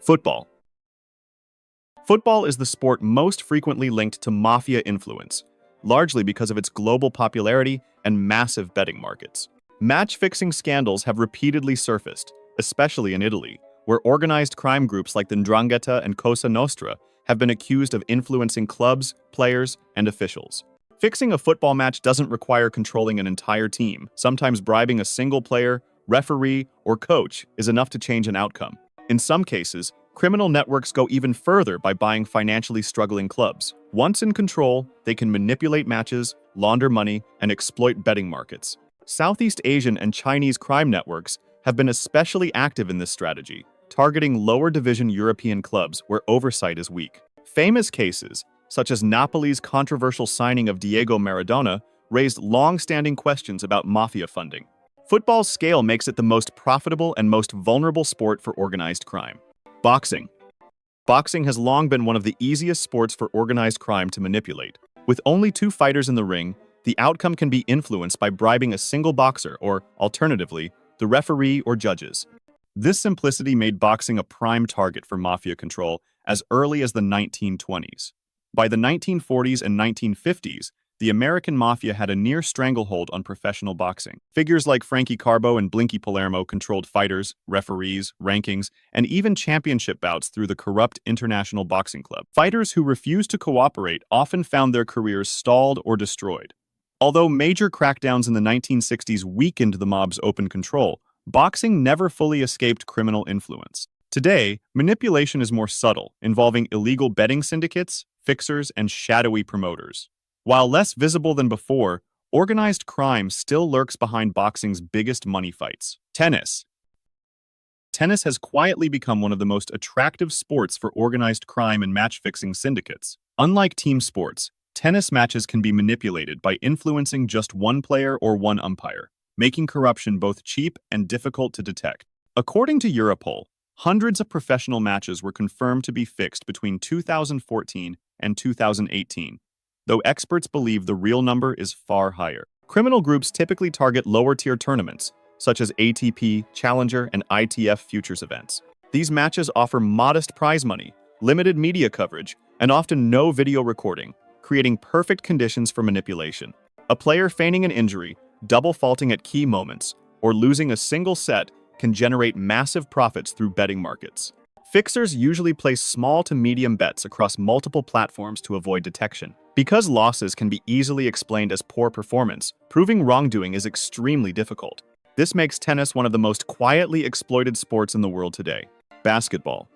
Football. Football is the sport most frequently linked to mafia influence, largely because of its global popularity and massive betting markets. Match-fixing scandals have repeatedly surfaced, especially in Italy, where organized crime groups like the 'Ndrangheta and Cosa Nostra have been accused of influencing clubs, players, and officials. Fixing a football match doesn't require controlling an entire team. Sometimes bribing a single player, referee, or coach is enough to change an outcome. In some cases, criminal networks go even further by buying financially struggling clubs. Once in control, they can manipulate matches, launder money, and exploit betting markets. Southeast Asian and Chinese crime networks have been especially active in this strategy, targeting lower division European clubs where oversight is weak. Famous cases, such as Napoli's controversial signing of Diego Maradona, raised long-standing questions about mafia funding. Football's scale makes it the most profitable and most vulnerable sport for organized crime. Boxing. Boxing has long been one of the easiest sports for organized crime to manipulate. With only 2 fighters in the ring, the outcome can be influenced by bribing a single boxer or, alternatively, the referee or judges. This simplicity made boxing a prime target for mafia control as early as the 1920s. By the 1940s and 1950s, the American mafia had a near stranglehold on professional boxing. Figures like Frankie Carbo and Blinky Palermo controlled fighters, referees, rankings, and even championship bouts through the corrupt International Boxing Club. Fighters who refused to cooperate often found their careers stalled or destroyed. Although major crackdowns in the 1960s weakened the mob's open control, boxing never fully escaped criminal influence. Today, manipulation is more subtle, involving illegal betting syndicates, fixers, and shadowy promoters. While less visible than before, organized crime still lurks behind boxing's biggest money fights. Tennis. Tennis has quietly become one of the most attractive sports for organized crime and match-fixing syndicates. Unlike team sports, tennis matches can be manipulated by influencing just one player or one umpire, making corruption both cheap and difficult to detect. According to Europol, hundreds of professional matches were confirmed to be fixed between 2014 and 2018. Though experts believe the real number is far higher. Criminal groups typically target lower-tier tournaments, such as ATP, Challenger, and ITF futures events. These matches offer modest prize money, limited media coverage, and often no video recording, creating perfect conditions for manipulation. A player feigning an injury, double faulting at key moments, or losing a single set can generate massive profits through betting markets. Fixers usually place small to medium bets across multiple platforms to avoid detection. Because losses can be easily explained as poor performance, proving wrongdoing is extremely difficult. This makes tennis one of the most quietly exploited sports in the world today. Basketball.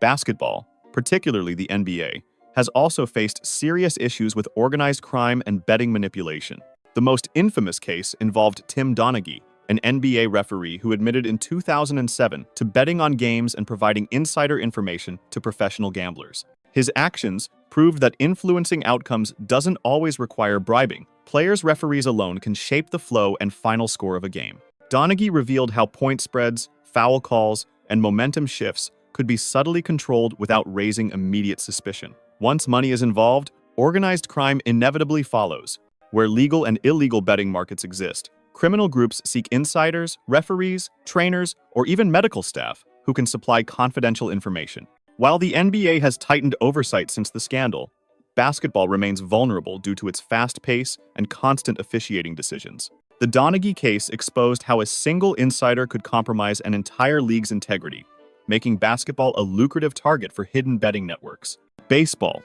Basketball, particularly the NBA, has also faced serious issues with organized crime and betting manipulation. The most infamous case involved Tim Donaghy, an NBA referee who admitted in 2007 to betting on games and providing insider information to professional gamblers. His actions proved that influencing outcomes doesn't always require bribing. Players' referees alone can shape the flow and final score of a game. Donaghy revealed how point spreads, foul calls, and momentum shifts could be subtly controlled without raising immediate suspicion. Once money is involved, organized crime inevitably follows. Where legal and illegal betting markets exist, criminal groups seek insiders, referees, trainers, or even medical staff who can supply confidential information. While the NBA has tightened oversight since the scandal, basketball remains vulnerable due to its fast pace and constant officiating decisions. The Donaghy case exposed how a single insider could compromise an entire league's integrity, making basketball a lucrative target for hidden betting networks. Baseball.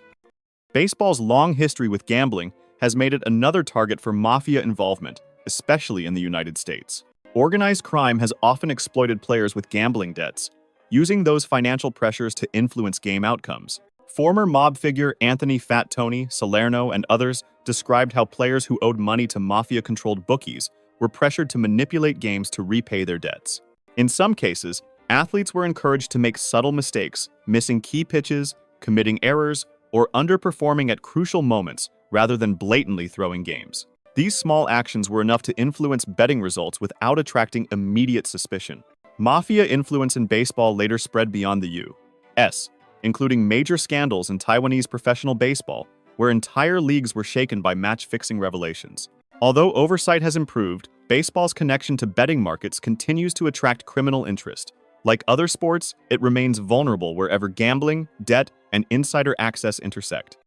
Baseball's long history with gambling has made it another target for mafia involvement, especially in the United States. Organized crime has often exploited players with gambling debts, using those financial pressures to influence game outcomes. Former mob figure Anthony Fat Tony Salerno and others described how players who owed money to mafia-controlled bookies were pressured to manipulate games to repay their debts. In some cases, athletes were encouraged to make subtle mistakes, missing key pitches, committing errors, or underperforming at crucial moments rather than blatantly throwing games. These small actions were enough to influence betting results without attracting immediate suspicion. Mafia influence in baseball later spread beyond the U.S., including major scandals in Taiwanese professional baseball, where entire leagues were shaken by match-fixing revelations. Although oversight has improved, baseball's connection to betting markets continues to attract criminal interest, Like other sports, it remains vulnerable wherever gambling, debt, and insider access intersect.